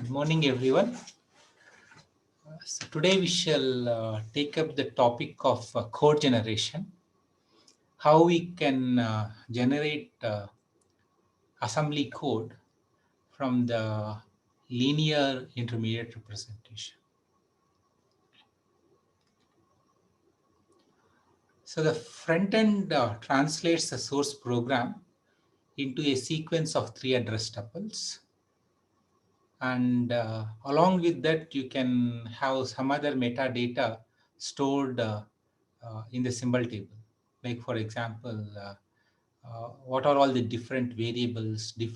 Good morning, everyone. So today we shall take up the topic of code generation, how we can generate assembly code from the linear intermediate representation. So the front end translates the source program into a sequence of three address tuples. And along with that, you can have some other metadata stored in the symbol table. Like for example, what are all the different variables, the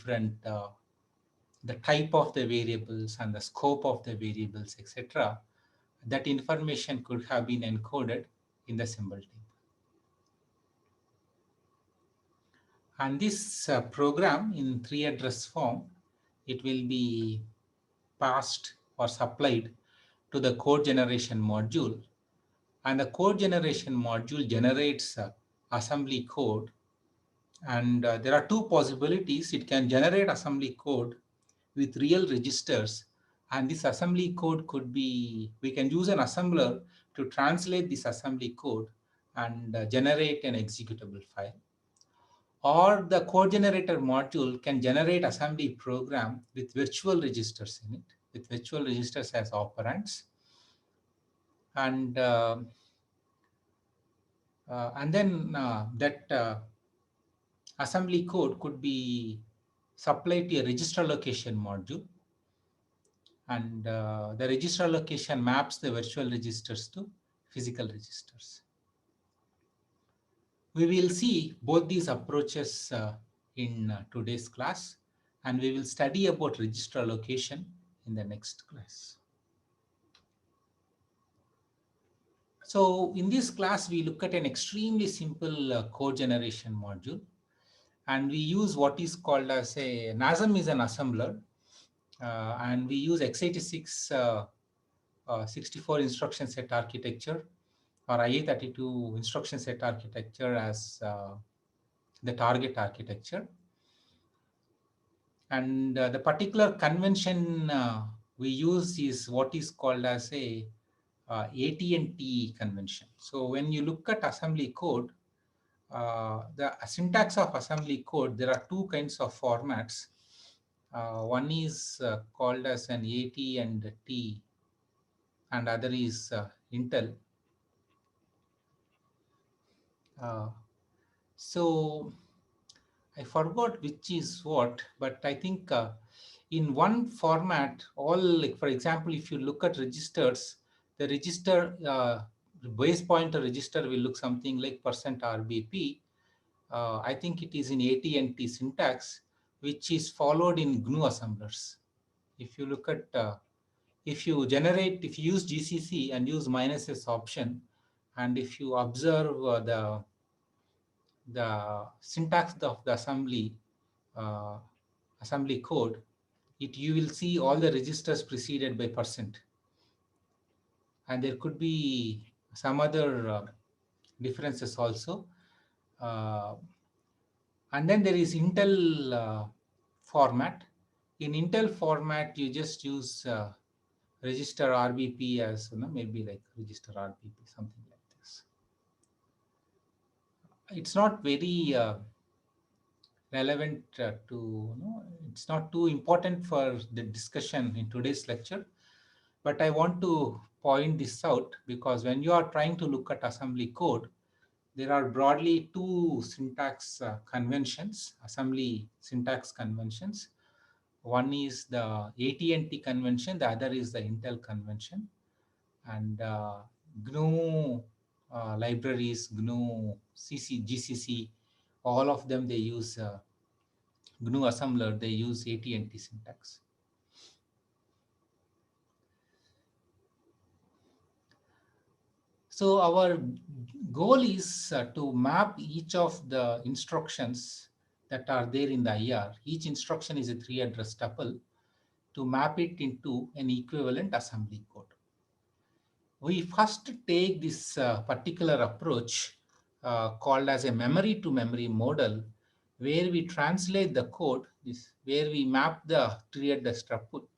type of the variables and the scope of the variables, etc. That information could have been encoded in the symbol table. And this program in three address form, it will be passed or supplied to the code generation module, and the code generation module generates assembly code. And there are two possibilities. It can generate assembly code with real registers, and this assembly code could be, we can use an assembler to translate this assembly code and generate an executable file. Or the code generator module can generate assembly program with virtual registers in it, with virtual registers as operands. And then that assembly code could be supplied to a register location module, and the register location maps the virtual registers to physical registers. We will see both these approaches in today's class, and we will study about register location in the next class. So in this class, we look at an extremely simple code generation module, and we use what is called as a NASM is an assembler, and we use x86 64 instruction set architecture or IA32 instruction set architecture as the target architecture. And the particular convention we use is what is called as a AT&T convention. So when you look at assembly code, the syntax of assembly code, there are two kinds of formats. One is called as an AT&T, and other is Intel. So I forgot which is what, but I think in one format, all, like for example, if you look at registers, the register base pointer register will look something like %RBP. I think it is in AT&T syntax, which is followed in GNU assemblers. If you look at, if you use GCC and use -s option, and if you observe the syntax of the assembly code, you will see all the registers preceded by %. And there could be some other differences also. And then there is Intel format. In Intel format, you just use register RBP as, maybe like register RBP, something like this. It's not very relevant it's not too important for the discussion in today's lecture, but I want to point this out because when you are trying to look at assembly code, there are broadly two syntax conventions, assembly syntax conventions. One is the AT&T convention, the other is the Intel convention. And GNU libraries, GNU, GCC, all of them, they use GNU assembler, they use AT&T syntax. So our goal is to map each of the instructions that are there in the IR. Each instruction is a 3-address tuple, to map it into an equivalent assembly code. We first take this particular approach called as a memory to memory model, where we translate the code, is where we map the tree-address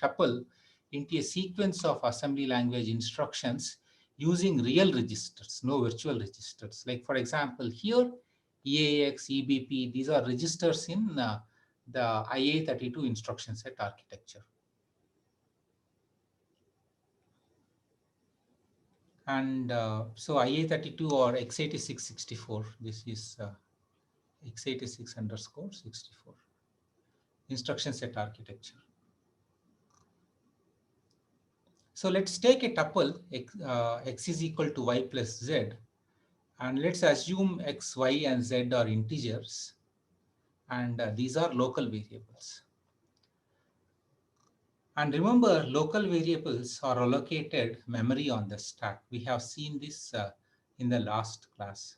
tuple into a sequence of assembly language instructions using real registers, no virtual registers. Like for example, here EAX, EBP, these are registers in the IA32 instruction set architecture. And so IA32 or x86-64, this is x86_64 instruction set architecture. So let's take a tuple x is equal to y plus z, and let's assume x, y, and z are integers, and these are local variables. And remember, local variables are allocated memory on the stack. We have seen this in the last class.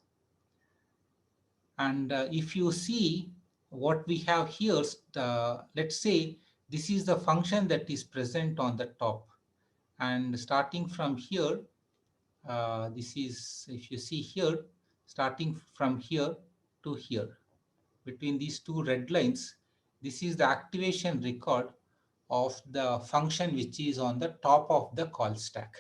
And if you see what we have here, let's say this is the function that is present on the top. And starting from here, this is, if you see here, starting from here to here, between these two red lines, this is the activation record of the function which is on the top of the call stack.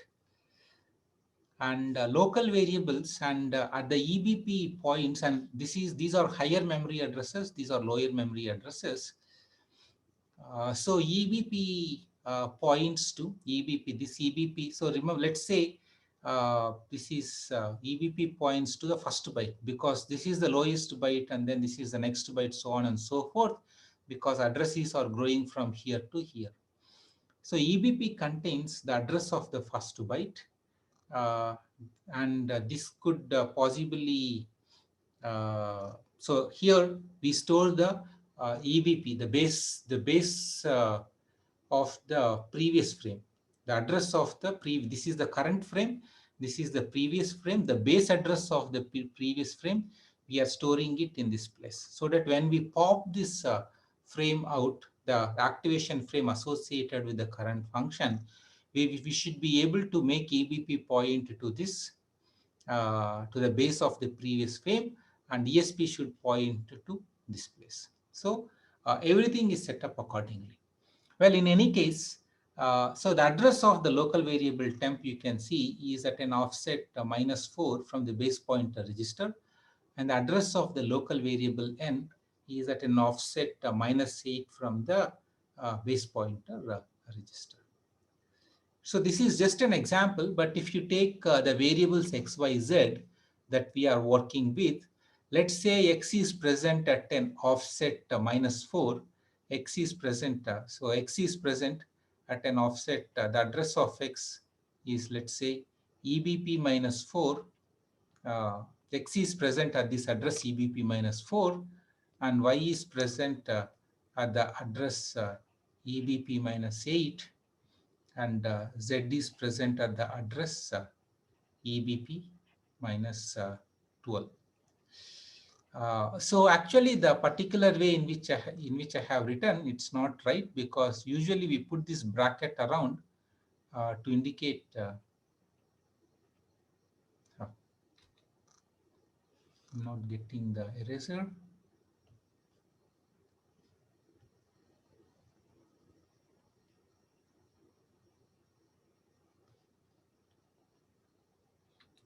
And local variables and at the EBP points, and these are higher memory addresses, these are lower memory addresses. So EBP points to EBP, this EBP. So remember, let's say this is EBP points to the first byte, because this is the lowest byte and then this is the next byte, so on and so forth, because addresses are growing from here to here. So EBP contains the address of the first byte, and this could possibly, so here we store the EBP, the base of the previous frame, the address of the this is the current frame, this is the previous frame, the base address of the previous frame, we are storing it in this place, so that when we pop this frame out, the activation frame associated with the current function, we should be able to make EBP point to this, to the base of the previous frame, and ESP should point to this place. So everything is set up accordingly. Well, in any case, so the address of the local variable temp, you can see, is at an offset -4 from the base pointer register, and the address of the local variable n is at an offset -8 from the base pointer register. So this is just an example, but if you take the variables x, y, z that we are working with, let's say x is present at an offset -4, x is present, so x is present at an offset, the address of x is, let's say, EBP -4, x is present at this address EBP -4, and y is present at the address EBP -8, and z is present at the address EBP -12. So actually the particular way in which I have written, it's not right, because usually we put this bracket around to indicate I'm not getting the eraser.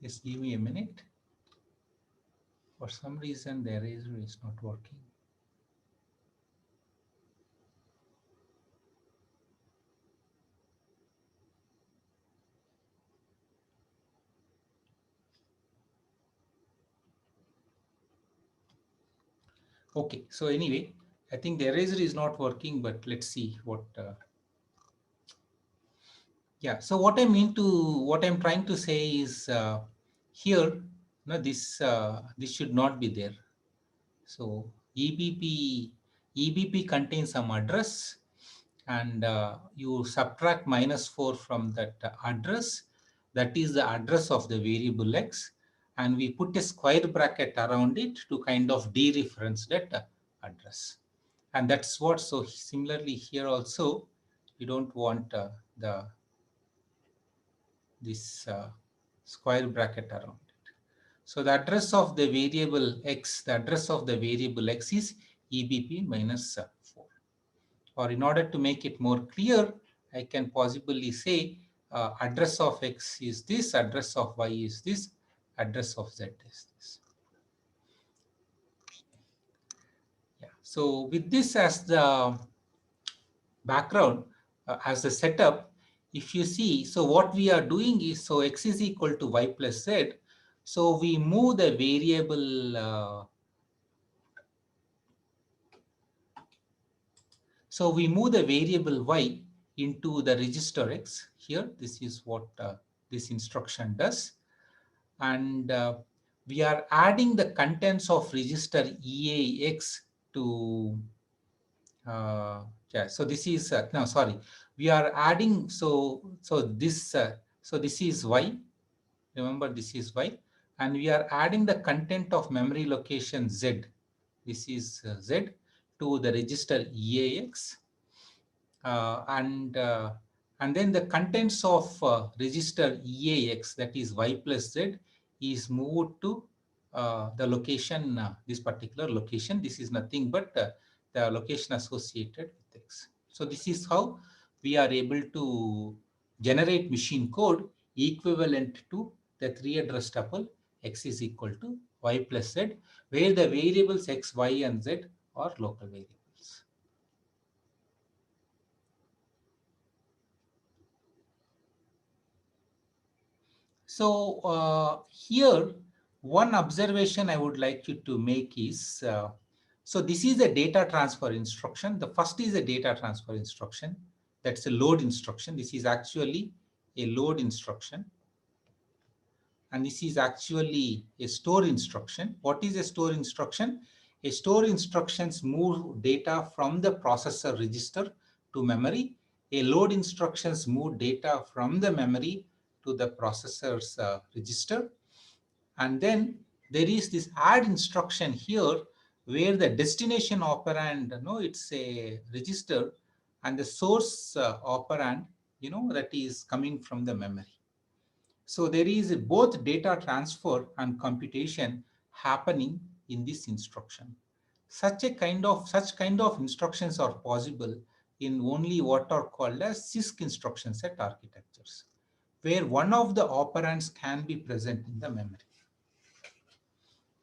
Just give me a minute. For some reason, the eraser is not working. Okay, so anyway, I think the eraser is not working, but let's see what. Yeah, so what I'm trying to say is here, this should not be there. So EBP contains some address, and you subtract -4 from that address. That is the address of the variable x, and we put a square bracket around it to kind of dereference that address. And that's what, so similarly here also, you don't want this square bracket around it. So the address of the variable x, the address of the variable x is EBP minus 4. Or in order to make it more clear, I can possibly say address of X is this, address of Y is this, address of Z is this. Yeah. So with this as the background, as the setup, if you see, so what we are doing is, so X is equal to Y plus Z. So we move the variable y into the register X here. This is what this instruction does. And we are adding the contents of register EAX to, yeah, so this is, no, sorry. We are adding, so this is Y. Remember, this is Y. And we are adding the content of memory location Z. This is Z to the register EAX. And then the contents of register EAX, that is Y plus Z, is moved to the location, this particular location. This is nothing but the location associated with X. So this is how we are able to generate machine code equivalent to the 3-address tuple X is equal to Y plus Z, where the variables X, Y, and Z are local variables. So here, one observation I would like you to make is, so this is a data transfer instruction. The first is a data transfer instruction. That's a load instruction. This is actually a load instruction. And this is actually a store instruction. What is a store instruction? A store instructions move data from the processor register to memory. A load instructions move data from the memory to the processor's register. And then there is this add instruction here where the destination operand, it's a register, and the source operand, that is coming from the memory. So there is both data transfer and computation happening in this instruction. Such kind of instructions are possible in only what are called as CISC instruction set architectures, where one of the operands can be present in the memory.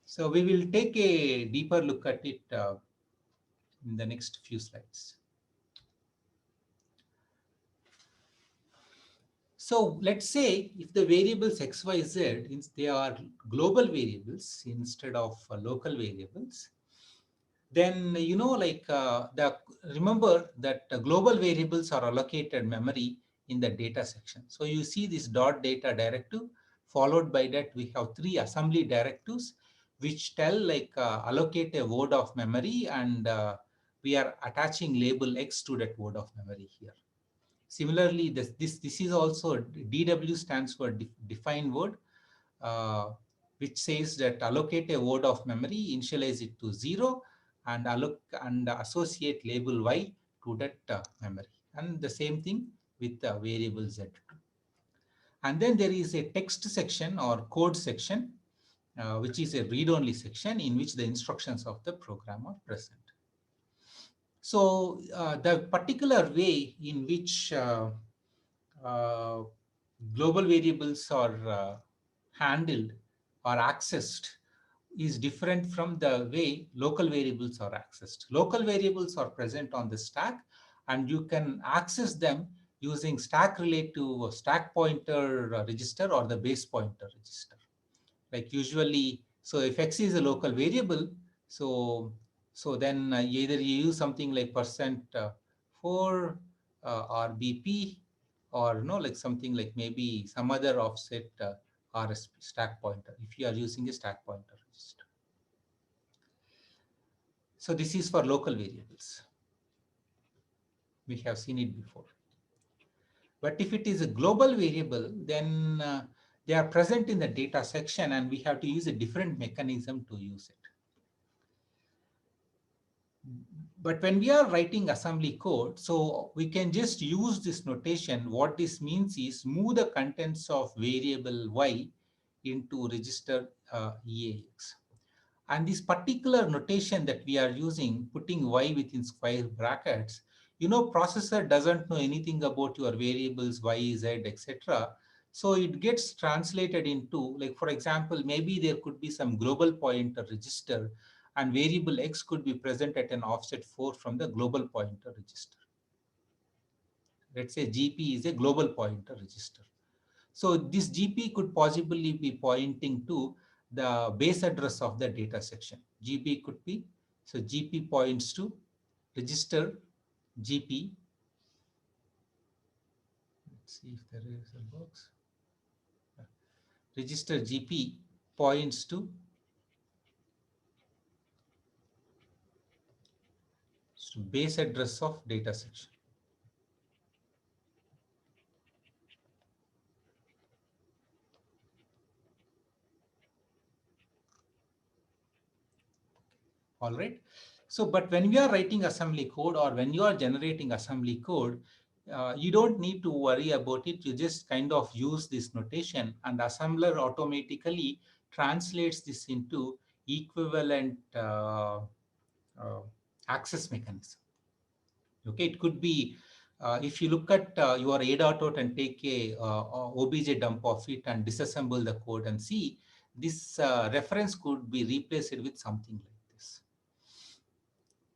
So we will take a deeper look at it in the next few slides. So let's say if the variables X, Y, Z, they are global variables instead of local variables, then remember that global variables are allocated memory in the data section. So you see this dot data directive, followed by that we have 3 assembly directives which tell allocate a word of memory, and we are attaching label X to that word of memory here. Similarly, this is also DW stands for define word, which says that allocate a word of memory, initialize it to 0, and associate label Y to that memory. And the same thing with the variable Z2. And then there is a text section or code section, which is a read-only section in which the instructions of the program are present. So the particular way in which global variables are handled or accessed is different from the way local variables are accessed. Local variables are present on the stack, and you can access them using stack relative stack pointer register or the base pointer register. Like usually, so if X is a local variable, so then either you use something like %4 or BP, or like something like maybe some other offset RSP stack pointer if you are using a stack pointer register. So this is for local variables. We have seen it before. But if it is a global variable, then they are present in the data section, and we have to use a different mechanism to use it. But when we are writing assembly code, so we can just use this notation. What this means is move the contents of variable Y into register EAX. And this particular notation that we are using, putting y within square brackets, processor doesn't know anything about your variables y, z, etc. So it gets translated into, like, for example, maybe there could be some global pointer register and variable x could be present at an offset 4 from the global pointer register. Let's say GP is a global pointer register. So this GP could possibly be pointing to the base address of the data section. GP could be, so GP points to register GP. Let's see if there is a box. Register GP points to base address of data section. All right. So, but when we are writing assembly code or when you are generating assembly code, you don't need to worry about it. You just kind of use this notation and assembler automatically translates this into equivalent uh, access mechanism. Okay, it could be if you look at your a.out and take a obj dump of it and disassemble the code and see, this reference could be replaced with something like this.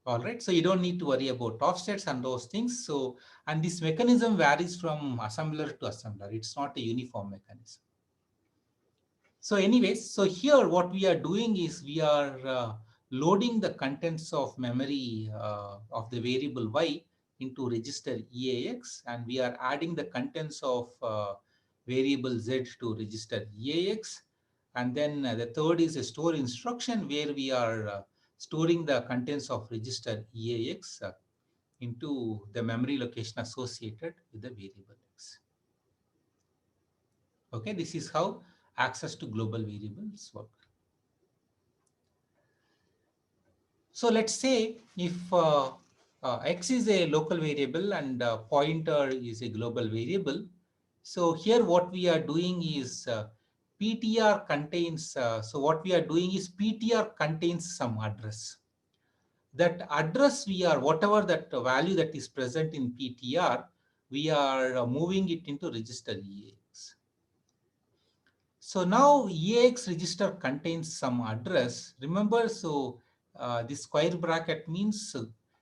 All right, so you don't need to worry about offsets and those things. So, and this mechanism varies from assembler to assembler. It's not a uniform mechanism. So anyways, so here what we are doing is we are loading the contents of memory of the variable y into register EAX, and we are adding the contents of variable z to register EAX. And then the third is a store instruction where we are storing the contents of register EAX into the memory location associated with the variable x. Okay, this is how access to global variables work. So let's say if x is a local variable and pointer is a global variable. So here what we are doing is PTR contains, so what we are doing is PTR contains some address. That address we are, whatever that value that is present in PTR, we are moving it into register EAX. So now EAX register contains some address. Remember, so this square bracket means,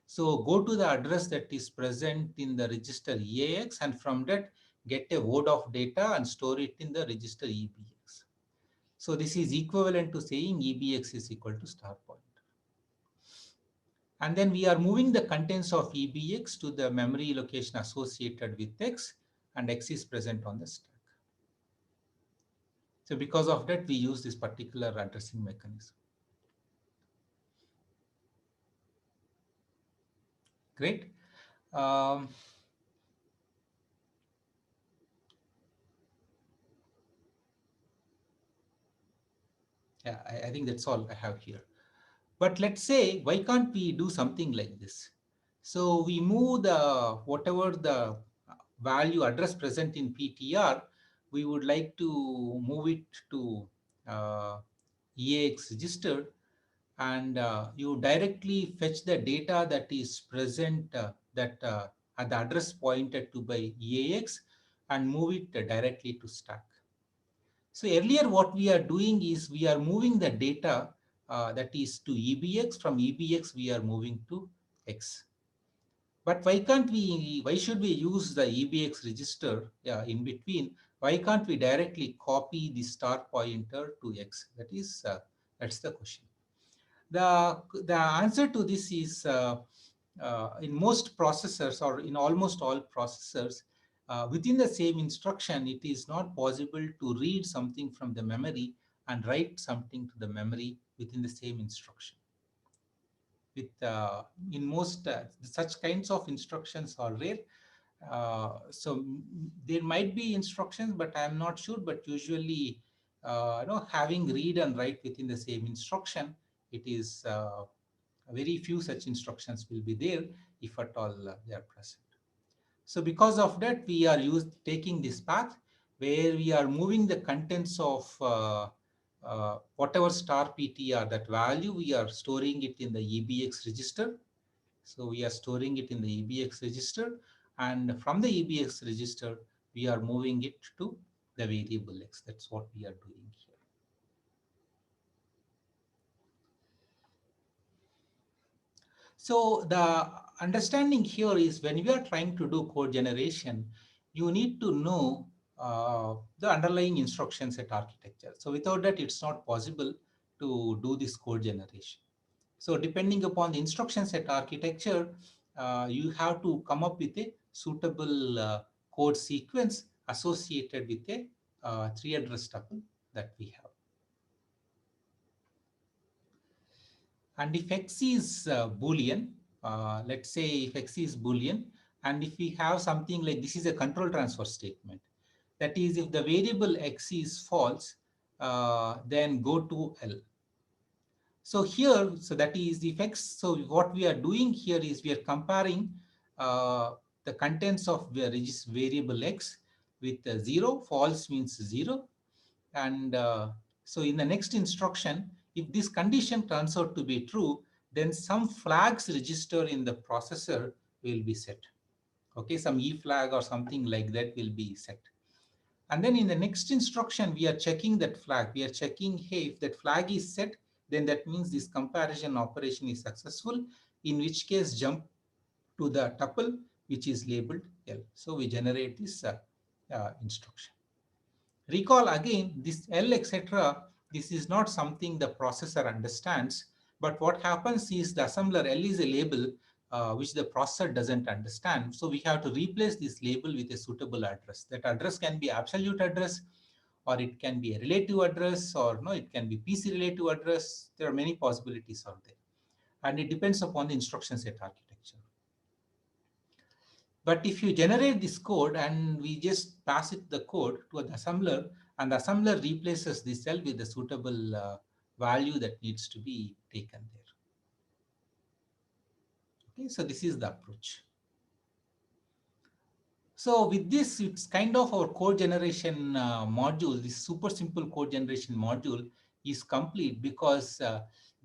so go to the address that is present in the register EAX and from that get a word of data and store it in the register EBX. So this is equivalent to saying EBX is equal to star pointer. And then we are moving the contents of EBX to the memory location associated with X, and X is present on the stack. So because of that, we use this particular addressing mechanism. Great. Um, yeah, I think that's all I have here. But let's say, why can't we do something like this? So we move the whatever the value address present in PTR, we would like to move it to EAX register, and you directly fetch the data that is present at the address pointed to by EAX and move it directly to stack. So earlier what we are doing is we are moving the data that is to EBX. From EBX we are moving to X. But why should we use the EBX register in between? Why can't we directly copy the star pointer to X? That's the question. The answer to this is in most processors or in almost all processors, within the same instruction, it is not possible to read something from the memory and write something to the memory within the same instruction. With in most such kinds of instructions are rare. So there might be instructions, but I'm not sure. But usually, having read and write within the same instruction, it is very few such instructions will be there, if at all they are present. So because of that, we are taking this path where we are moving the contents of whatever star PTR, that value, we are storing it in the EBX register. So we are storing it in the EBX register, and from the EBX register, we are moving it to the variable X. That's what we are doing here. So the understanding here is when we are trying to do code generation, you need to know the underlying instruction set architecture. So without that, it's not possible to do this code generation. So depending upon the instruction set architecture, you have to come up with a suitable code sequence associated with a three address tuple that we have. And if X is Boolean, let's say if X is Boolean, and if we have something like this is a control transfer statement, that is if the variable X is false, then go to L. So here, so that is the X. So what we are doing here is we are comparing the contents of the variable X with 0, false means 0. And so in the next instruction, if this condition turns out to be true, then some flags register in the processor will be set. Okay, some E flag or something like that will be set. And then in the next instruction, we are checking that flag. We are checking, hey, if that flag is set, then that means this comparison operation is successful, in which case jump to the tuple which is labeled L. So we generate this instruction. Recall again, this L, etc., this is not something the processor understands, but what happens is the assembler L is a label which the processor doesn't understand. So we have to replace this label with a suitable address. That address can be absolute address, or it can be a relative address, or no, it can be PC relative address. There are many possibilities out there. And it depends upon the instruction set architecture. But if you generate this code and we just pass it the code to an assembler, and the assembler replaces this cell with the suitable value that needs to be taken there. Okay, so this is the approach. So with this, it's kind of our code generation module. This super simple code generation module is complete because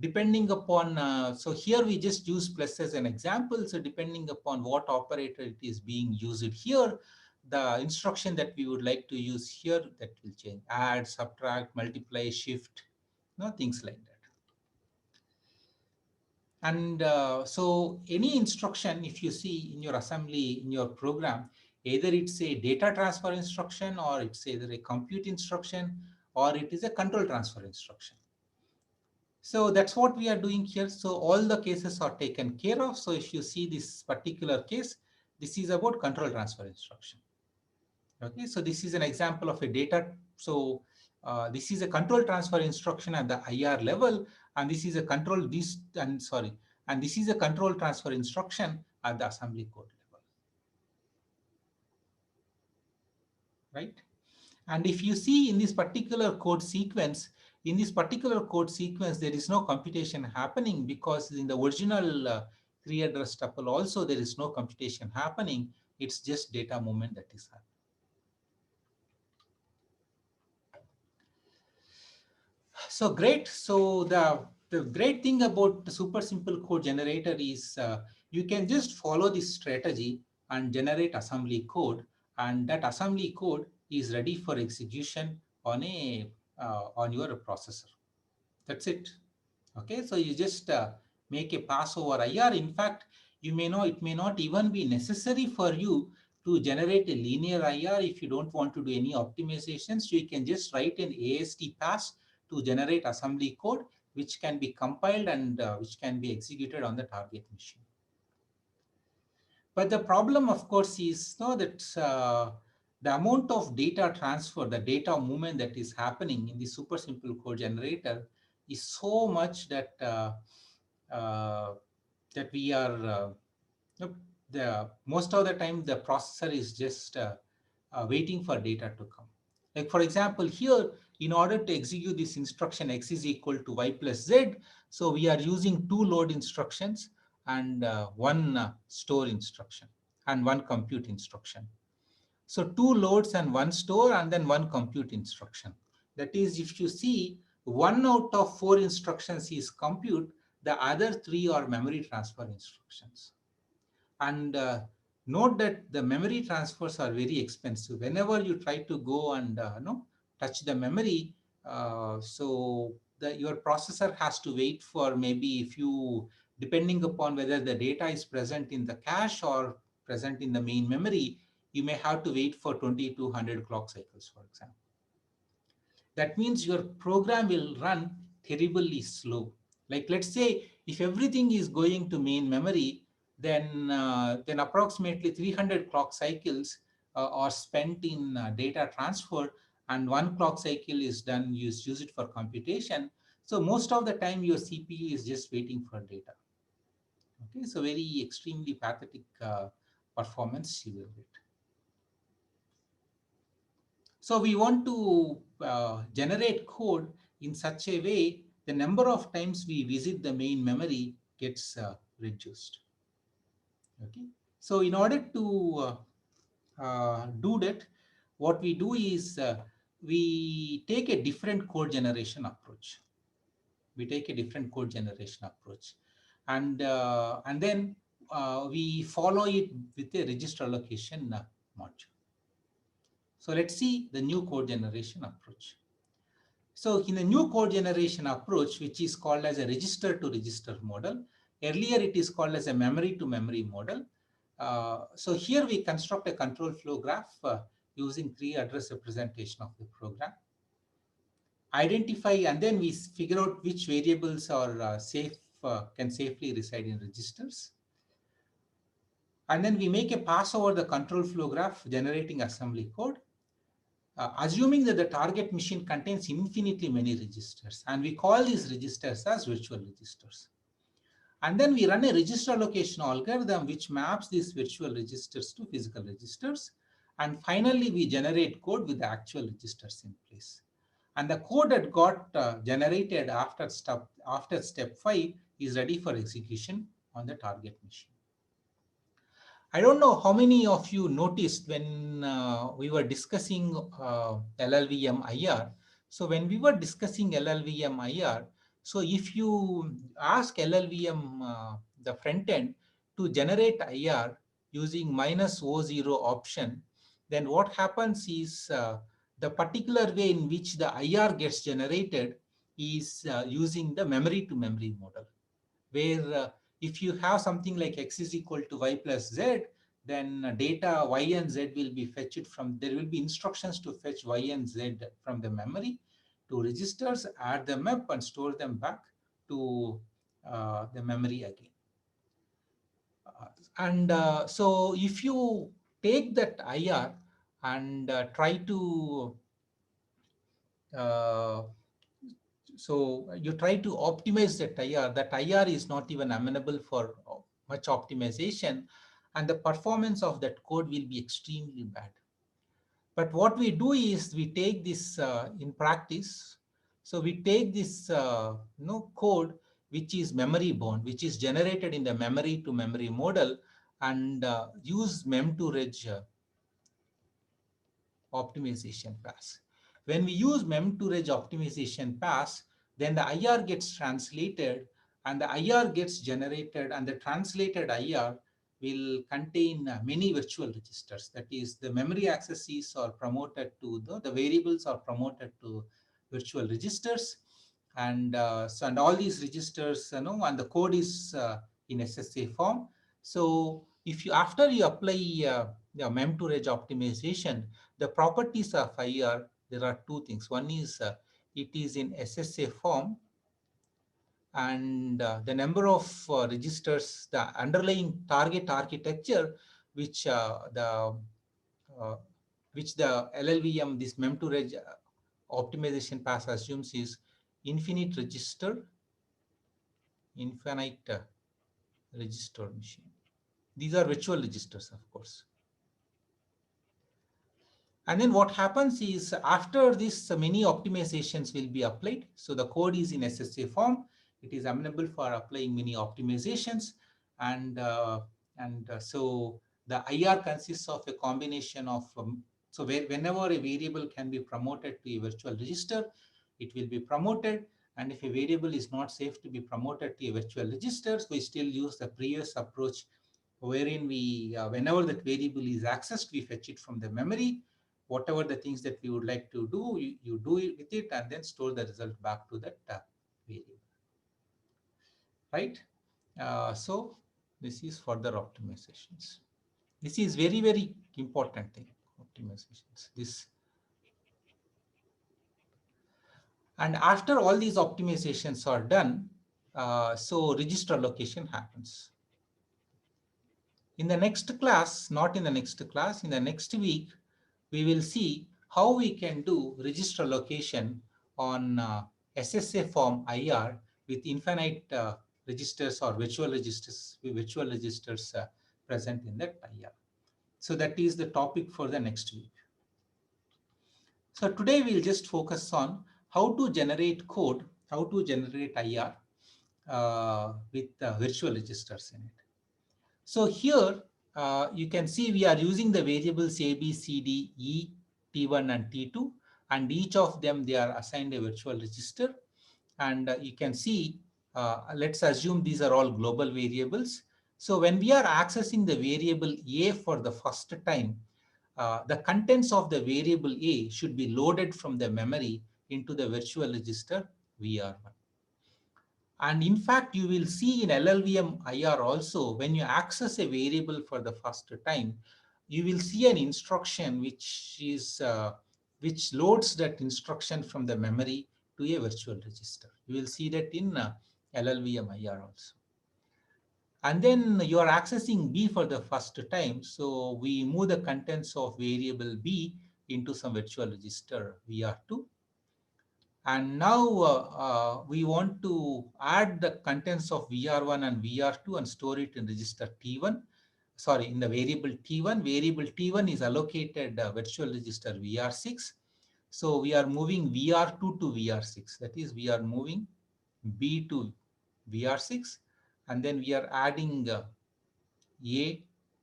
depending upon, so here we just use plus as an example. So depending upon what operator it is being used here, the instruction that we would like to use here, that will change. Add, subtract, multiply, shift, things like that. And so any instruction, if you see in your assembly, in your program, either it's a data transfer instruction, or it's either a compute instruction, or it is a control transfer instruction. So that's what we are doing here. So all the cases are taken care of. So if you see this particular case, this is about control transfer instruction. Okay, so this is an example of a data. So this is a control transfer instruction at the IR level, and this is a control and this is a control transfer instruction at the assembly code level, right? And if you see in this particular code sequence, there is no computation happening, because in the original three address tuple also there is no computation happening. It's just data movement that is happening. So great. So the great thing about the super simple code generator is you can just follow this strategy and generate assembly code, and that assembly code is ready for execution on a on your processor. That's it. Okay, so you just make a pass over IR. In fact, you may know it may not even be necessary for you to generate a linear IR if you don't want to do any optimizations. So you can just write an AST pass to generate assembly code, which can be compiled and which can be executed on the target machine. But the problem, of course, is that the amount of data transfer, the data movement that is happening in the super simple code generator is so much that that we are the most of the time the processor is just waiting for data to come. Like for example, here in order to execute this instruction x is equal to y plus z, so we are using two load instructions and one store instruction and one compute instruction. So two loads and one store and then one compute instruction. That is, if you see one out of four instructions is compute, the other three are memory transfer instructions. And note that the memory transfers are very expensive. Whenever you try to go and touch the memory, so your processor has to wait for maybe if you, depending upon whether the data is present in the cache or present in the main memory, you may have to wait for 2200 clock cycles, for example. That means your program will run terribly slow. Like, let's say if everything is going to main memory, then approximately 300 clock cycles are spent in data transfer, and one clock cycle is done, use it for computation. So most of the time your CPU is just waiting for data. Okay, so very extremely pathetic performance you will get. So we want to generate code in such a way the number of times we visit the main memory gets reduced. Okay. So in order to do that, what we do is we take a different code generation approach. We take a different code generation approach, and then we follow it with a register allocation module. So let's see the new code generation approach. So in the new code generation approach, which is called as a register to register model, earlier it is called as a memory to memory model. So here we construct a control flow graph using three address representation of the program. Identify, and then we figure out which variables are can safely reside in registers. And then we make a pass over the control flow graph generating assembly code. Assuming that the target machine contains infinitely many registers, and we call these registers as virtual registers. And then we run a register allocation algorithm which maps these virtual registers to physical registers. And finally, we generate code with the actual registers in place. And the code that got generated after step 5 is ready for execution on the target machine. I don't know how many of you noticed when we were discussing LLVM IR. So when we were discussing LLVM IR, so if you ask LLVM, the front end, to generate IR using -O0 option, then what happens is the particular way in which the IR gets generated is using the memory to memory model, where if you have something like x is equal to y plus z, then data y and z will be fetched from, there will be instructions to fetch y and z from the memory to registers, add them up and store them back to the memory again. So if you take that IR and try to uh, so you try to optimize that IR is not even amenable for much optimization, and the performance of that code will be extremely bad. But what we do is we take this in practice. So we take this code which is memory bound, which is generated in the memory to memory model, and use mem2reg optimization pass. When we use mem2reg optimization pass, then the IR gets translated and the IR gets generated, and the translated IR will contain many virtual registers. That is, the memory accesses are promoted to the variables are promoted to virtual registers, and and all these registers, and the code is in SSA form. So if you, after you apply mem2reg optimization, the properties of IR, there are two things. One is it is in SSA form, and the number of registers, the underlying target architecture, which uh, the LLVM, this mem2reg optimization pass assumes, is infinite register machine. These are virtual registers, of course. And then what happens is after this, many optimizations will be applied. So the code is in SSA form. It is amenable for applying many optimizations. So the IR consists of a combination of, whenever a variable can be promoted to a virtual register, it will be promoted. And if a variable is not safe to be promoted to a virtual register, we still use the previous approach, wherein we, whenever that variable is accessed, we fetch it from the memory. Whatever the things that we would like to do, you do it with it, and then store the result back to that variable, right? So this is further optimizations. This is very, very important thing, optimizations. This, and after all these optimizations are done, so register allocation happens. In the next class, not in the next class, in the next week, we will see how we can do register allocation on SSA form IR with infinite registers or virtual registers present in that IR. So that is the topic for the next week. So today we'll just focus on how to generate code, how to generate IR with virtual registers in it. So here you can see we are using the variables A, B, C, D, E, T1 and T2, and each of them they are assigned a virtual register. And you can see, let's assume these are all global variables. So when we are accessing the variable A for the first time, the contents of the variable A should be loaded from the memory into the virtual register VR1. And in fact, you will see in LLVM IR also, when you access a variable for the first time, you will see an instruction which loads that instruction from the memory to a virtual register. You will see that in LLVM IR also. And then you are accessing B for the first time. So we move the contents of variable B into some virtual register VR2. And now we want to add the contents of VR1 and VR2 and store it in register T1. Sorry, in the variable T1. Variable T1 is allocated virtual register VR6. So we are moving VR2 to VR6. That is, we are moving B to VR6, and then we are adding A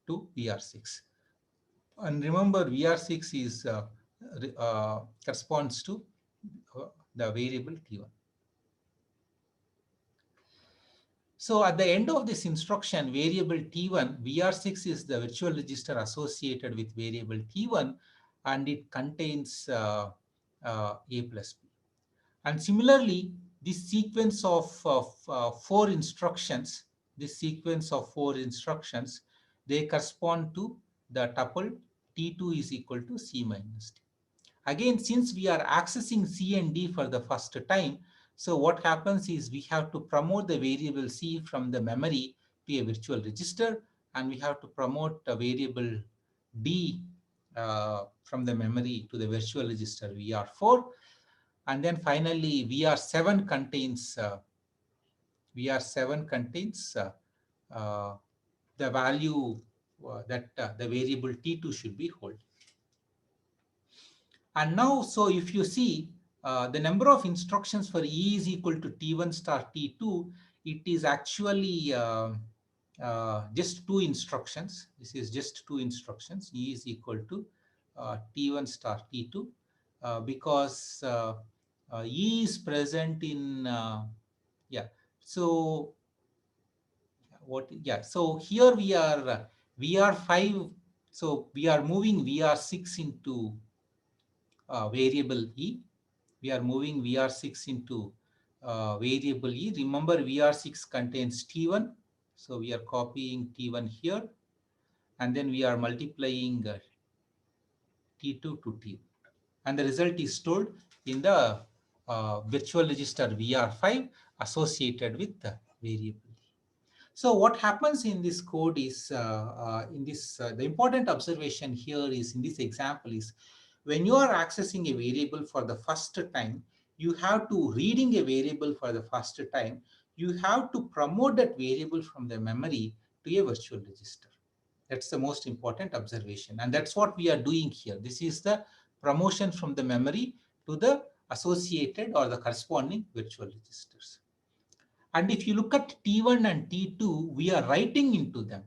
to VR6. And remember, VR6 is corresponds to the variable T1. So at the end of this instruction, variable T1, VR6 is the virtual register associated with variable T1, and it contains A plus B. And similarly, this sequence of four instructions, they correspond to the tuple T2 is equal to C minus D. Again, since we are accessing C and D for the first time, so what happens is we have to promote the variable C from the memory to a virtual register, and we have to promote a variable D from the memory to the virtual register VR4. And then finally, VR7 contains the value that the variable T2 should be holding. And now, so if you see the number of instructions for E is equal to T1 star T2, it is actually just two instructions. This is just two instructions. E is equal to T1 star T2 because E is present in, yeah. So what, yeah. So here we are VR5. So we are moving VR6 into variable E. We are moving VR6 into variable E. Remember, VR6 contains T1. So we are copying T1 here. And then we are multiplying T2 to T1. And the result is stored in the virtual register VR5 associated with the variable E. So what happens in this code is, the important observation here is in this example is, when you are accessing a variable for the first time, you have to, reading a variable for the first time, you have to promote that variable from the memory to a virtual register. That's the most important observation. And that's what we are doing here. This is the promotion from the memory to the associated or the corresponding virtual registers. And if you look at T1 and T2, we are writing into them.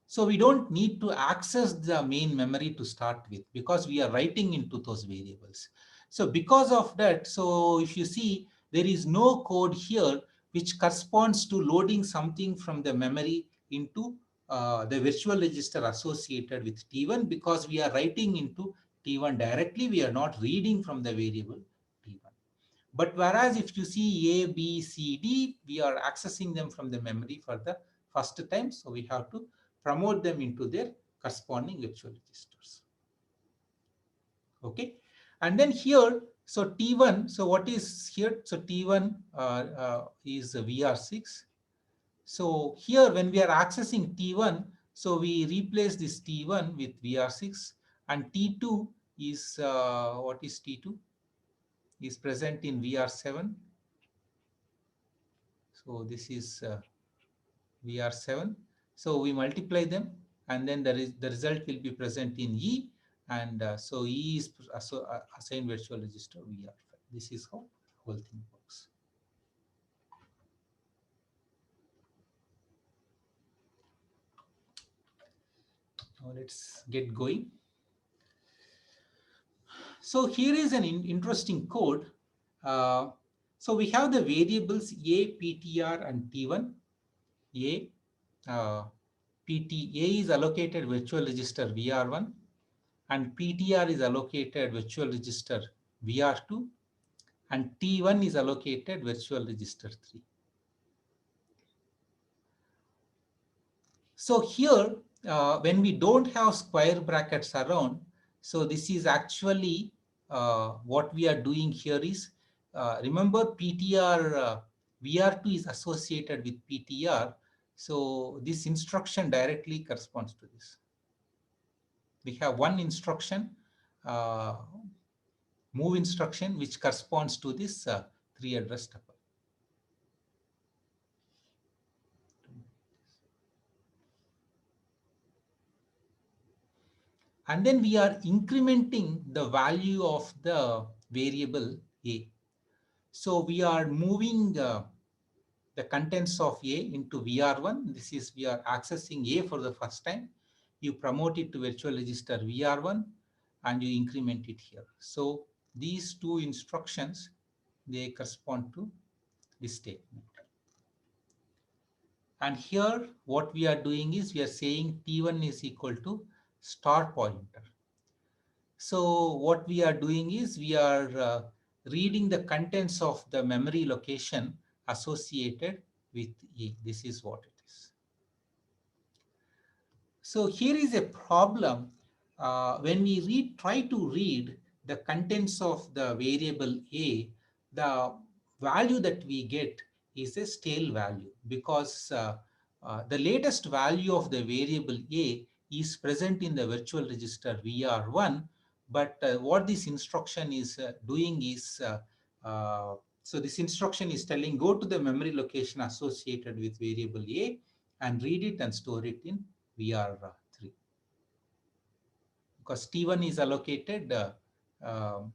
So we don't need to access the main memory to start with because we are writing into those variables. So because of that, so if you see, there is no code here which corresponds to loading something from the memory into the virtual register associated with T1, because we are writing into T1 directly. We are not reading from the variable T1. But whereas if you see A, B, C, D, we are accessing them from the memory for the first time. So we have to promote them into their corresponding virtual registers. Okay. And then here, so T1, so what is here? So T1 is VR6. So here when we are accessing T1, so we replace this T1 with VR6, and T2 is, what is T2? Is present in VR7. So this is VR7. So we multiply them, and then the result will be present in E, and so E is assigned virtual register VR5. This is how the whole thing works. Now let's get going. So here is an interesting code. So we have the variables A, PTR, and T1. A, PTA is allocated virtual register VR1, and PTR is allocated virtual register VR2, and T1 is allocated virtual register 3. So here, when we don't have square brackets around, so this is actually what we are doing here is, remember PTR, VR2 is associated with PTR. So this instruction directly corresponds to this. We have one instruction, move instruction, which corresponds to this 3 address tuple. And then we are incrementing the value of the variable A. So we are moving the contents of A into VR1. This is, we are accessing A for the first time. You promote it to virtual register VR1 and you increment it here. So these two instructions, they correspond to this statement. And here what we are doing is we are saying T1 is equal to star pointer. So what we are doing is we are reading the contents of the memory location associated with E. This is what it is. So here is a problem. When we try to read the contents of the variable A, the value that we get is a stale value, because the latest value of the variable A is present in the virtual register VR1. But what this instruction is doing is, so this instruction is telling, go to the memory location associated with variable A and read it and store it in VR3. Because T1 is allocated um,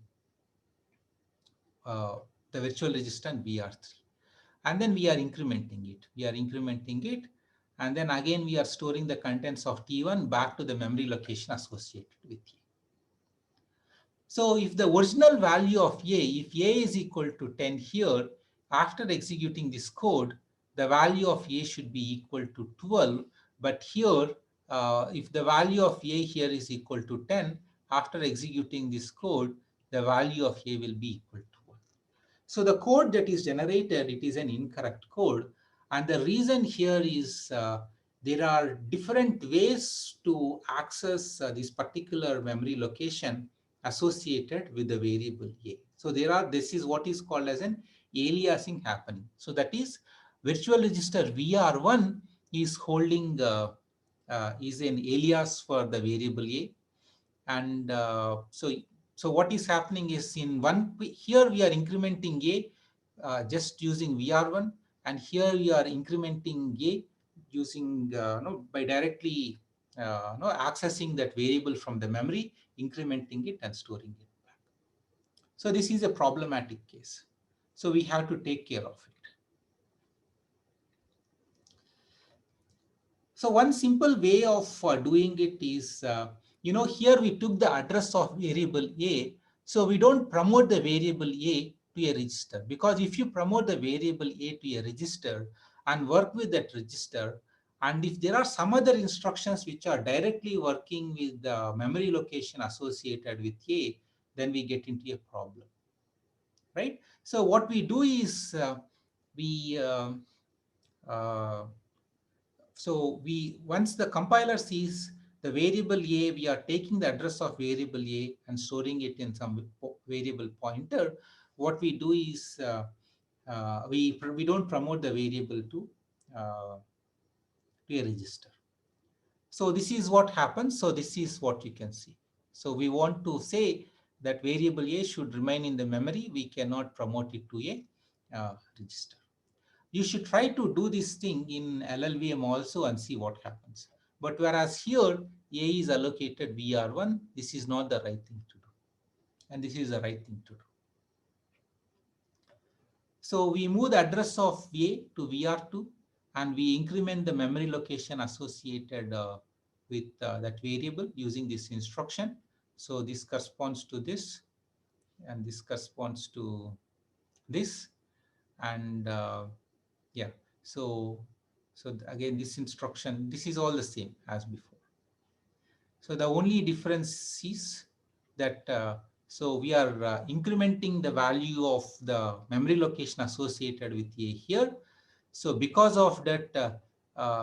the virtual register in VR3. And then we are incrementing it. We are incrementing it. And then again, we are storing the contents of T1 back to the memory location associated with A. So if the original value of A, if A is equal to 10 here, after executing this code, the value of A should be equal to 12. But here, if the value of A here is equal to 10, after executing this code, the value of A will be equal to 1. So the code that is generated, it is an incorrect code. And the reason here is there are different ways to access this particular memory location associated with the variable A. So this is what is called as an aliasing happening. So that is, virtual register VR1 is holding is an alias for the variable A. And so what is happening is, here we are incrementing A just using VR1, and here we are incrementing A using by directly accessing that variable from the memory, incrementing it and storing it back. So this is a problematic case. So we have to take care of it. So one simple way of doing it is, here we took the address of variable A. So we don't promote the variable A to a register, because if you promote the variable A to a register and work with that register, and if there are some other instructions which are directly working with the memory location associated with A, then we get into a problem, right? So what we do is we uh, we once the compiler sees the variable A, we are taking the address of variable A and storing it in some variable pointer. What we do is we don't promote the variable to a register. So this is what happens. So this is what you can see. So we want to say that variable A should remain in the memory. We cannot promote it to a register. You should try to do this thing in LLVM also and see what happens. But whereas here A is allocated VR1, this is not the right thing to do. And this is the right thing to do. So we move the address of A to VR2 and we increment the memory location associated with that variable using this instruction. So this corresponds to this and this corresponds to this. And yeah, so again, this instruction, this is all the same as before. So the only difference is that so we are incrementing the value of the memory location associated with A here. So because of that,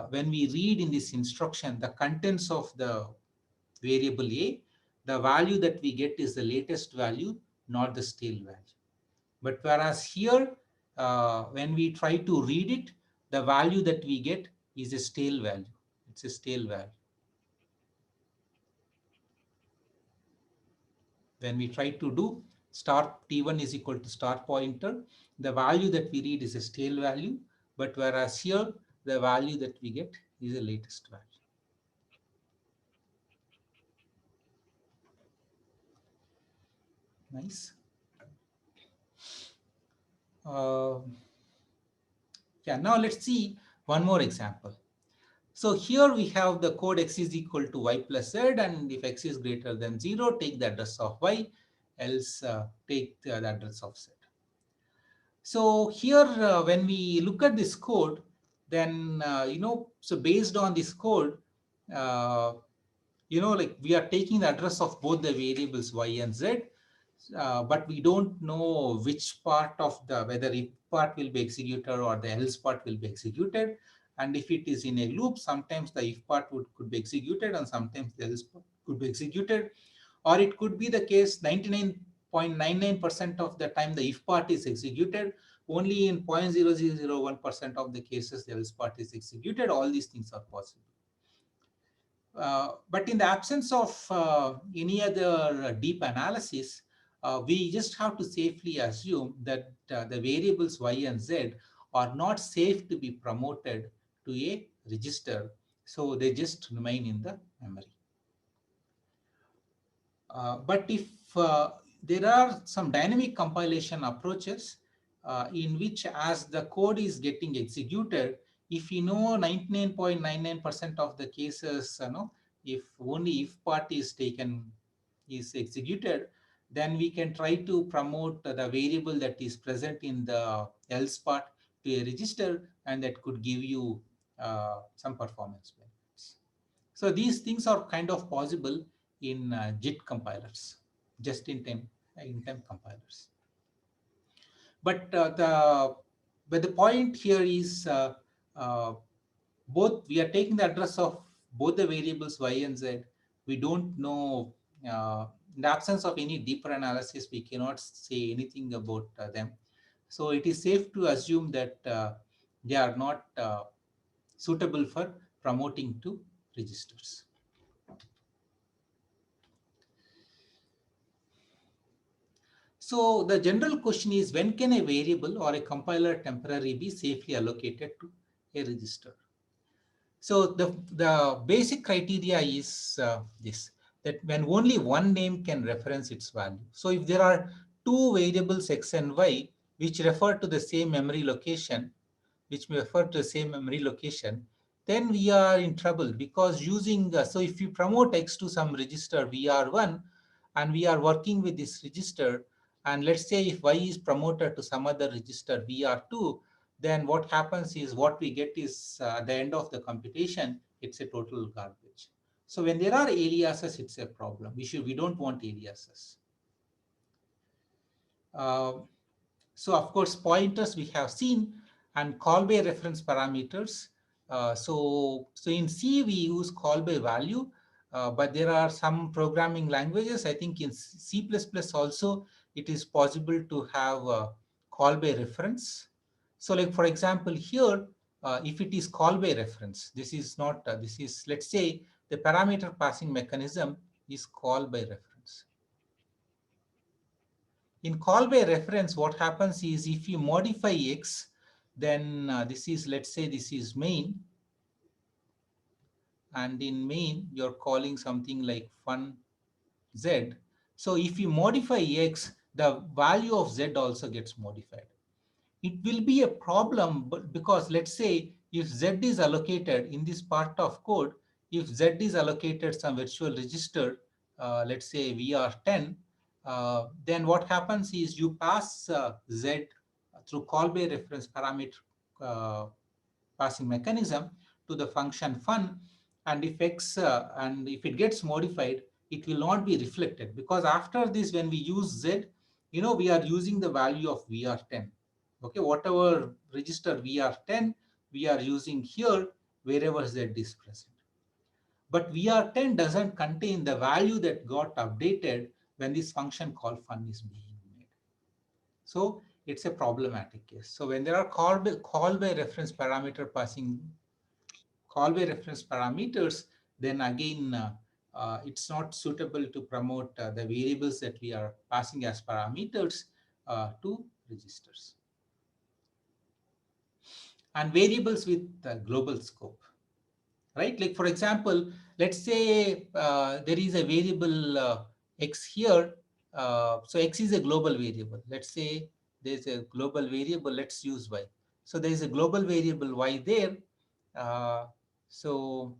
when we read in this instruction the contents of the variable A, the value that we get is the latest value, not the stale value. But whereas here, when we try to read it, the value that we get is a stale value. It's a stale value. When we try to do star t1 is equal to star pointer, the value that we read is a stale value. But whereas here, the value that we get is the latest value. Nice. Uh, yeah, now let's see one more example. So here we have the code x is equal to y plus z, and if x is greater than 0, take the address of y, else take the address of z. So here when we look at this code, then, so based on this code, uh, like we are taking the address of both the variables y and z, but we don't know which part of whether if part will be executed or the else part will be executed. And if it is in a loop, sometimes the if part could be executed and sometimes the else part could be executed. Or it could be the case 99.99% of the time the if part is executed, only in 0.0001% of the cases the else part is executed. All these things are possible. But in the absence of any other deep analysis, we just have to safely assume that the variables y and z are not safe to be promoted to a register. So they just remain in the memory. But if there are some dynamic compilation approaches in which as the code is getting executed, if you know 99.99% of the cases, if only if part is executed, then we can try to promote the variable that is present in the else part to a register, and that could give you some performance benefits. So these things are kind of possible in JIT compilers, just-in-time compilers. But the point here is uh, both we are taking the address of both the variables y and z. We don't know, in the absence of any deeper analysis, we cannot say anything about them. So it is safe to assume that they are not suitable for promoting to registers. So the general question is, when can a variable or a compiler temporary be safely allocated to a register? So the basic criteria is this, that when only one name can reference its value. So if there are two variables x and y which refer to the same memory location, then we are in trouble, because using, so if you promote x to some register VR1, and we are working with this register, and let's say if y is promoted to some other register vr2, then what happens is what we get is at the end of the computation, it's a total garbage. So when there are aliases, it's a problem. We don't want aliases. Uh, so of course, pointers we have seen, and call by reference parameters. So in C we use call by value, but there are some programming languages. I think in C++ also it is possible to have call by reference. So like for example here, if it is call by reference, this is not, this is, let's say the parameter passing mechanism is call by reference. In call by reference, what happens is if you modify x, then this is, let's say this is main, and in main you're calling something like fun z. So if you modify x, the value of z also gets modified. It will be a problem, but because let's say if z is allocated in this part of code, if z is allocated some virtual register, let's say vr10, then what happens is you pass z through call by reference parameter uh, passing mechanism to the function fun, and if x and if it gets modified, it will not be reflected, because after this when we use z, we are using the value of vr10. Okay, whatever register vr10 we are using here wherever z is present, but vr10 doesn't contain the value that got updated when this function call fun is being made. So it's a problematic case. So when there are call by reference parameter passing call by reference parameters, then again it's not suitable to promote the variables that we are passing as parameters to registers. And variables with global scope, right? Like for example, let's say there is a variable x here. So x is a global variable. Let's say there's a global variable, let's use y. So there is a global variable y there. Uh, so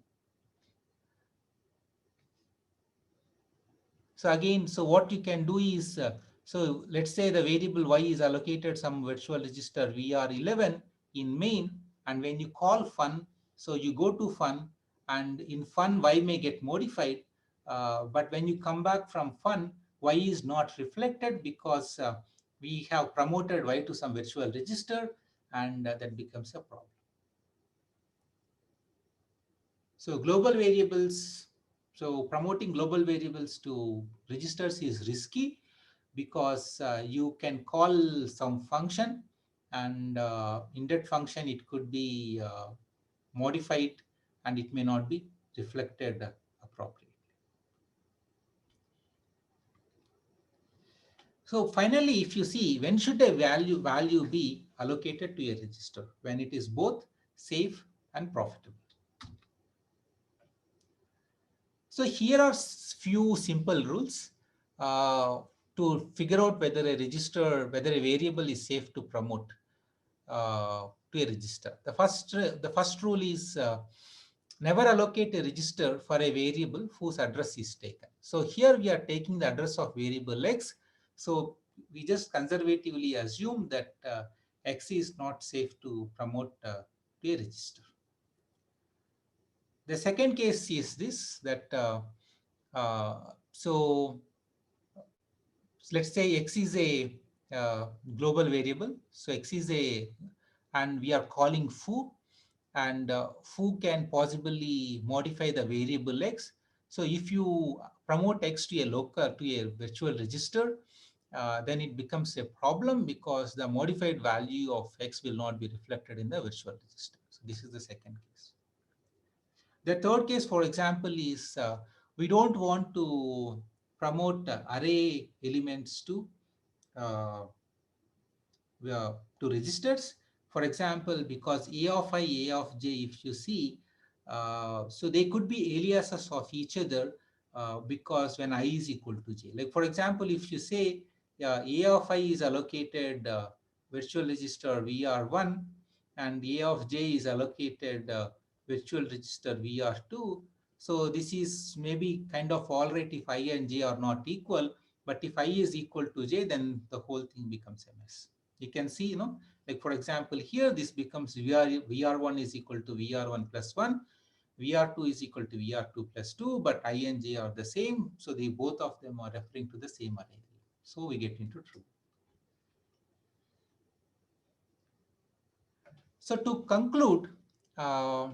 So again, so what you can do is, so let's say the variable y is allocated some virtual register vr11 in main, and when you call fun, so you go to fun, and in fun y may get modified, but when you come back from fun, y is not reflected because we have promoted y to some virtual register, and that becomes a problem. So global variables, so promoting global variables to registers is risky because you can call some function, and in that function it could be modified and it may not be reflected appropriately. So finally, if you see, when should a value be allocated to a register? When it is both safe and profitable. So here are few simple rules to figure out whether whether a variable is safe to promote to a register. The first rule is never allocate a register for a variable whose address is taken. So here we are taking the address of variable x. So we just conservatively assume that x is not safe to promote to a register. The second case is this, that so let's say x is a global variable. So x is a, and we are calling foo, and foo can possibly modify the variable x. So if you promote x to a local, to a virtual register, then it becomes a problem because the modified value of x will not be reflected in the virtual register. So this is the second case. The third case, for example, is we don't want to promote array elements uh, to registers. For example, because a of I, a of j, if you see, so they could be aliases of each other because when I is equal to j. Like for example, if you say a of I is allocated virtual register vr1, and a of j is allocated virtual register vr2, So this is maybe kind of all right if I and j are not equal, but if I is equal to j, then the whole thing becomes a mess. You can see, like for example, here this becomes VR1 is equal to VR1 plus 1, VR2 is equal to VR2 plus 2, but I and j are the same, so they both of them are referring to the same array. So we get into true. So to conclude, uh,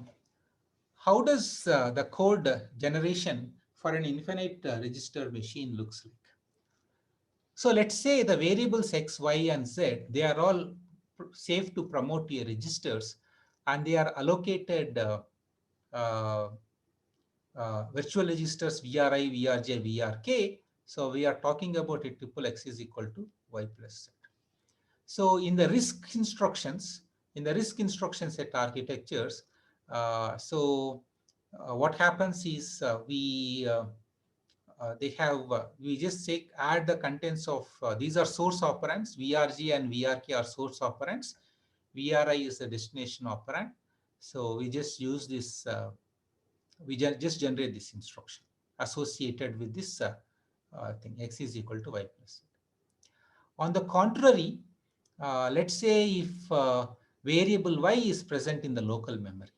how does the code generation for an infinite register machine looks like? So let's say the variables x, y, and z, they are all safe to promote your registers, and they are allocated uh, virtual registers VRI, VRJ, VRK. So we are talking about a triple x is equal to y plus z. So in the RISC instruction set architectures, what happens is they have we just take add the contents of these are source operands. VRG and VRK are source operands. VRI is the destination operand. So we just use this. Just generate this instruction associated with this thing x is equal to y plus z. On the contrary, let's say if variable y is present in the local memory.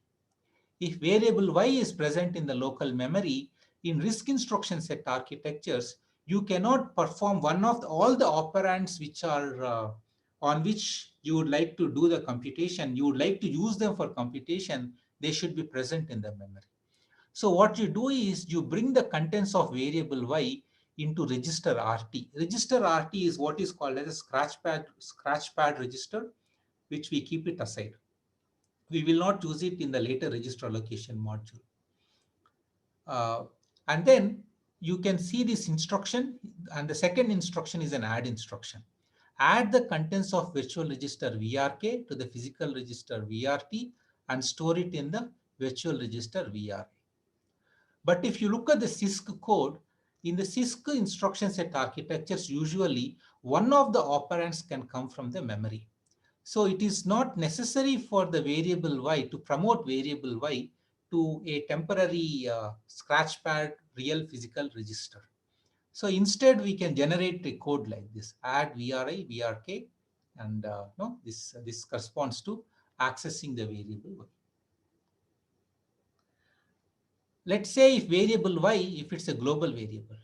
If variable y is present in the local memory, in RISC instruction set architectures, you cannot perform one of all the operands which are on which you would like to do the computation, you would like to use them for computation, they should be present in the memory. So what you do is you bring the contents of variable y into register RT. Register RT is what is called as a scratchpad register, which we keep it aside. We will not use it in the later register allocation module. And then you can see this instruction, and the second instruction is an add instruction. Add the contents of virtual register VRK to the physical register VRT and store it in the virtual register VRA. But if you look at the CISC code, in the CISC instruction set architectures, usually one of the operands can come from the memory. So it is not necessary for the variable y to promote variable y to a temporary scratchpad real physical register. So instead, we can generate a code like this: add VRI, VRK, and no, this corresponds to accessing the variable y. Let's say if variable y, if it's a global variable.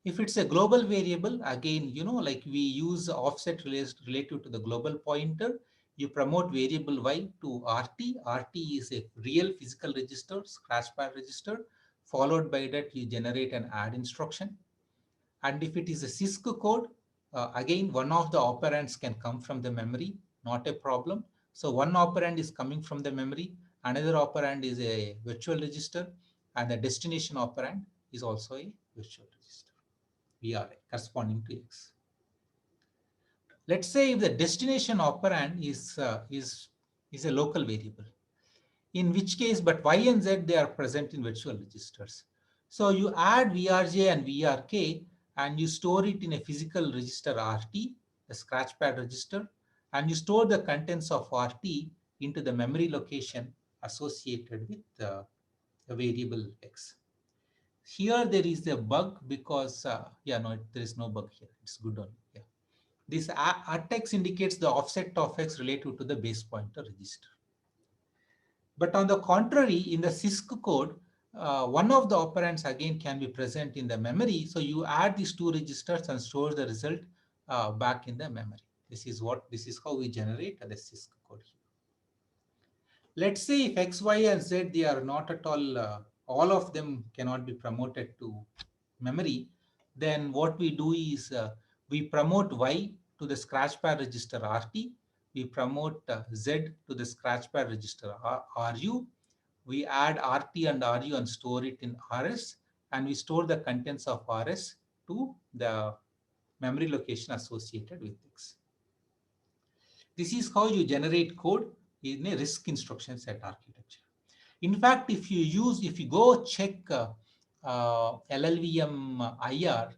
If it's a global variable, again, like we use offset relative to the global pointer, you promote variable y to RT. RT is a real physical register, scratchpad register. Followed by that, you generate an add instruction. And if it is a CISC code, again, one of the operands can come from the memory, not a problem. So one operand is coming from the memory, another operand is a virtual register, and the destination operand is also a virtual register. VRA corresponding to X. Let's say if the destination operand is a local variable, in which case, but Y and Z, they are present in virtual registers. So you add VRJ and VRK and you store it in a physical register RT, a scratchpad register, and you store the contents of RT into the memory location associated with the variable X. Here there is a bug because, there is no bug here. It's good only. Yeah. This artx indicates the offset of x relative to the base pointer register. But on the contrary, in the CISC code, one of the operands again can be present in the memory. So you add these two registers and store the result back in the memory. This is how we generate the CISC code here. Let's say if x, y, and z, they are not at all of them cannot be promoted to memory, then what we do is we promote y to the scratchpad register RT, we promote z to the scratchpad register RU, we add RT and RU and store it in RS, and we store the contents of RS to the memory location associated with X. This is how you generate code in a RISC instruction set architecture. In fact, if you go check LLVM IR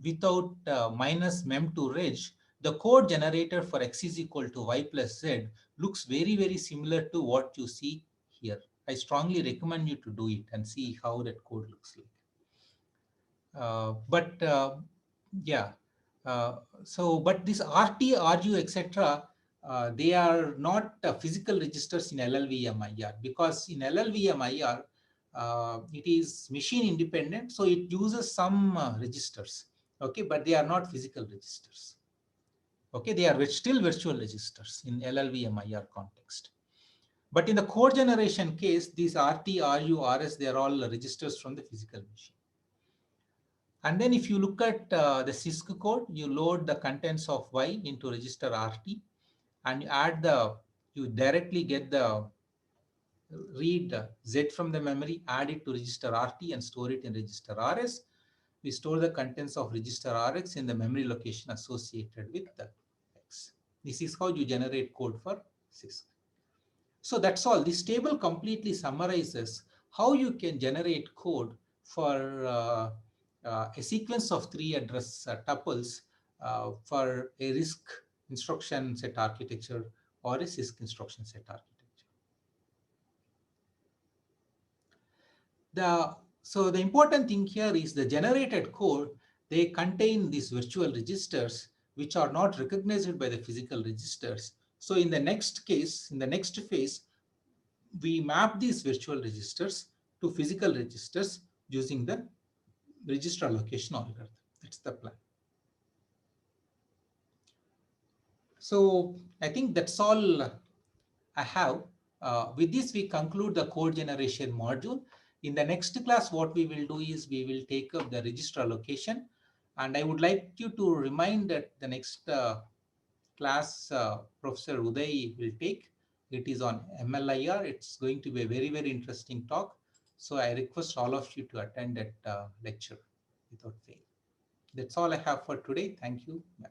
without minus mem to reg, the code generator for x is equal to y plus z looks very, very similar to what you see here. I strongly recommend you to do it and see how that code looks like. But yeah, uh, but this RT, RU, etc., they are not physical registers in LLVMIR, because in LLVMIR, it is machine independent, so it uses some registers, okay, but they are not physical registers. Okay, they are still virtual registers in LLVMIR context. But in the code generation case, these RT, RU, RS, they are all registers from the physical machine. And then if you look at the CISC code, you load the contents of Y into register RT, and you directly get the read Z from the memory, add it to register RT and store it in register RS. We store the contents of register RX in the memory location associated with the X. This is how you generate code for CISC. So that's all. This table completely summarizes how you can generate code for a sequence of 3 address tuples for a RISC instruction set architecture or a CISC instruction set architecture. So the important thing here is the generated code, they contain these virtual registers which are not recognized by the physical registers. So in the next case, in the next phase, we map these virtual registers to physical registers using the register allocation algorithm. That's the plan. So I think that's all I have. With this, we conclude the code generation module. In the next class, what we will do is we will take up the register allocation. And I would like you to remind that the next class Professor Uday will take. It is on MLIR. It's going to be a very, very interesting talk. So I request all of you to attend that lecture without fail. That's all I have for today. Thank you. Bye.